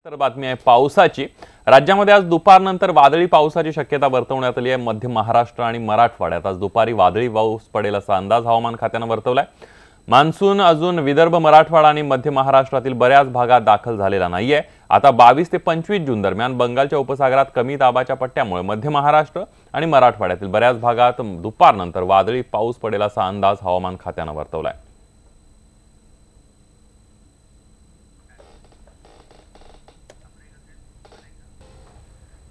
तर बातमी आहे पावसाची। राज्यामध्ये आज दुपारनंतर वादळी पावसाची शक्यता वर्तवण्यात आली आहे। मध्य महाराष्ट्र आणि मराठवाड्यात आज दुपारी वादळी पाऊस पडेल असा अंदाज हवामान खात्याने वर्तवलाय। मान्सून अजून विदर्भ, मराठवाडा आणि मध्य महाराष्ट्रातील बऱ्याच भागात दाखल झालेला नाहीये। आता 22 ते 25 जून दरम्यान बंगालच्या उपसागरात कमी दाबाच्या पट्ट्यामुळे मध्य महाराष्ट्र आणि मराठवाड्यातील बऱ्याच भागात दुपारनंतर वादळी पाऊस पडेल असा अंदाज हवामान खात्याने वर्तवलाय।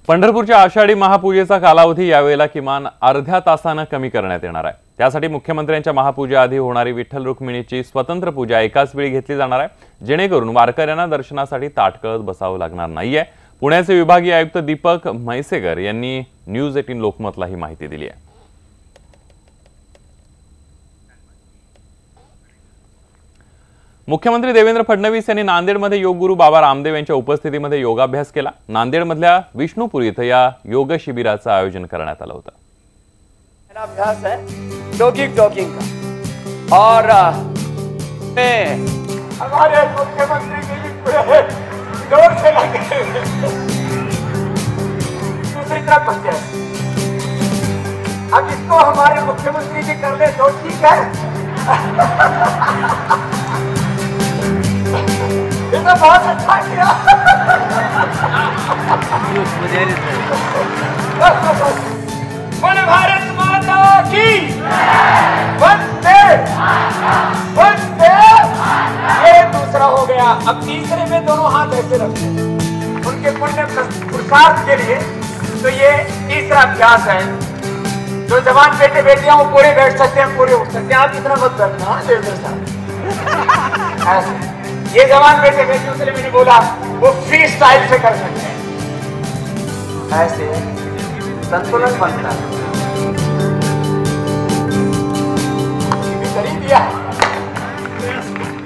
पंढरपूरच्या आषाढी महापूजेचा कालावधी यावेळेला किमान अर्ध्या तासाने कमी करण्यात येणार आहे। त्यासाठी मुख्यमंत्र्यांच्या महापूजेआधी होणारी विठ्ठल रुक्मिणीची स्वतंत्र पूजा एकाच वेळी घेतली जाणार आहे, जेणेकरून वारकऱ्यांना दर्शनासाठी ताटकळत बसावं लागणार नाहीये। पुण्याचे विभागीय आयुक्त दीपक म्हैसेकर यांनी न्यूज 18 लोकमतला ही माहिती दिली आहे। मुख्यमंत्री देवेंद्र फडणवीस यांनी नांदेडमध्ये योगगुरू बाबा रामदेव यांच्या उपस्थितीमध्ये योगाभ्यास केला। नांदेडमधल्या विष्णुपुरी इथं या योग शिबिराचं आयोजन करण्यात आलं होतं। अभ्यास है जॉगिंग का और हमारे मुख्यमंत्री जी पूरे जोर से लगे दूसरी तरफ बच जाए। अब इसको हमारे मुख्यमंत्री जी कर ले तो ठीक है। ये तो बहुत अच्छा किया। बोले भारत माता की वंदे वंदे। ये दूसरा हो गया। अब तीसरे में दोनों हाथ ऐसे रखते हैं उनके पुण्य पुरुषार्थ के लिए। तो ये तीसरा अभ्यास है। जो जवान बेटे बेटियां वो पूरे बैठ सकते हैं, पूरे उठ सकते हैं। आप इतना मत करना ऐसे। ये जवान बेटे बेटियों से मैंने बोला वो फ्री स्टाइल से कर सकते हैं। ऐसे संतुलन बनता है। कर दिया,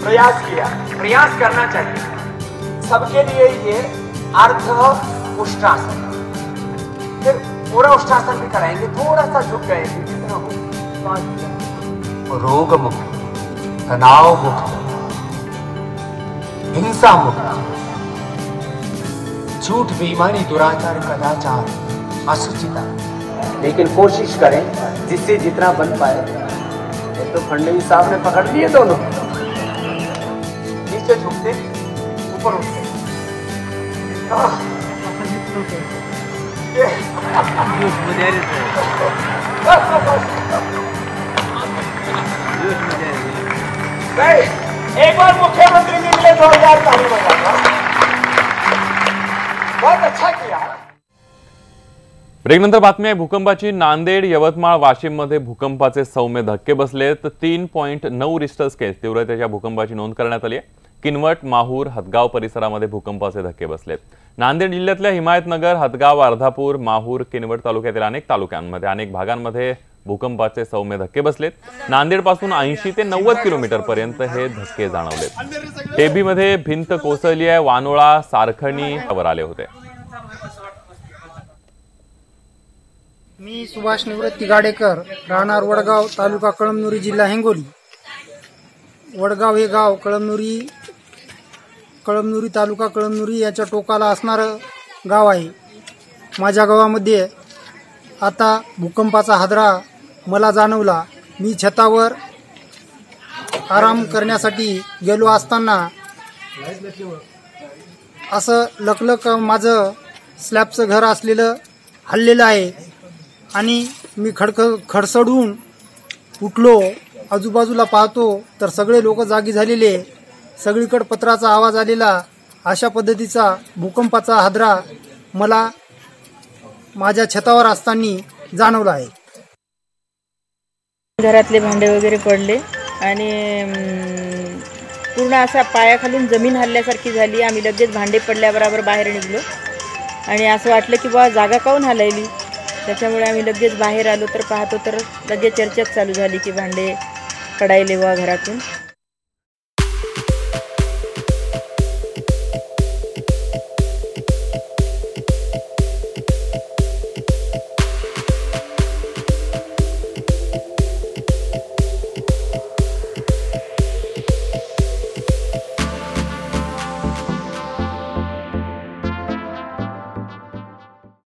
प्रयास किया, प्रयास करना चाहिए सबके लिए। ये अर्ध उष्टासन, फिर पूरा उष्टासन भी कराएंगे। थोड़ा सा झुक गए जितना हो। रोग मुक्त, तनाव मुक्त, हिंसा मुक्त, झूठ, बेईमानी, दुराचार, कदाचार, असुचिता। लेकिन कोशिश करें जिससे जितना बन पाए। तो फडणवीस साहब ने पकड़ लिए दोनों, नीचे झुकते ऊपर उठते। एक बार मुख्यमंत्री जी के लिए जोरदार ताली बजाना। बहुत अच्छा किया। ब्रेकनंतर बातमी आहे भूकंपाची। नांदेड, यवतमाळ, वाशिममध्ये भूकंपाचे सौम्य धक्के बसलेत। 3.9 रिश्टर स्केल तीव्रतेच्या भूकंपाची नोंद करण्यात आली आहे। किनवट, माहूर, हदगाव परिसरामध्ये भूकंपाचे धक्के बसलेत। नांदेड जिल्ह्यातल्या हिमायतनगर, हदगाव, अर्धापूर, माहूर, किनवट तालुक्यातील अनेक तालुक्यांमध्ये अनेक भागांमध्ये भूकंपाचे सौम्य धक्के बसलेत। नांदेडपासून 80 ते 90 किलोमीटर पर्यंत हे धक्के जाणवलेत। टेबीमध्ये भिंत कोसळली आहे। वानोळा, सारखणीवर आले होते। मी सुभाष निवृत्ती गाडेकर, राहणार वडगाव, तालुका कळमनुरी, जिल्हा हिंगोली। वडगाव हे गाव कळमनुरी तालुका कळमनुरी याच्या टोकाला असणारं गाव आहे। माझ्या गावामध्ये आता भूकंपाचा हादरा मला जाणवला। मी छतावर आराम करण्यासाठी गेलो असताना असं लकलक माझं स्लॅबचं घर असलेलं हललेलं आहे आणि मी खडसडून उठलो। आजूबाजूला पाहतो तर सगळे लोक जागी झालेले, सगळीकडे पत्राचा आवाज आलेला। अशा पद्धतीचा भूकंपाचा हादरा मला माझ्या छतावर असताना जाणवला आहे। घरातले भांडे वगैरे पडले आणि पूर्ण असा पायाखालून जमीन हलल्यासारखी झाली। आम्ही लगेच भांडे पडल्याबरोबर बाहेर निघलो आणि असं वाटलं की बा जागा काऊन हलायली। त्याच्यामुळे आम्ही लगेच बाहेर आलो तर पाहतो तर लगेच चर्चाच चालू झाली की भांडे पडायले वा घरातून।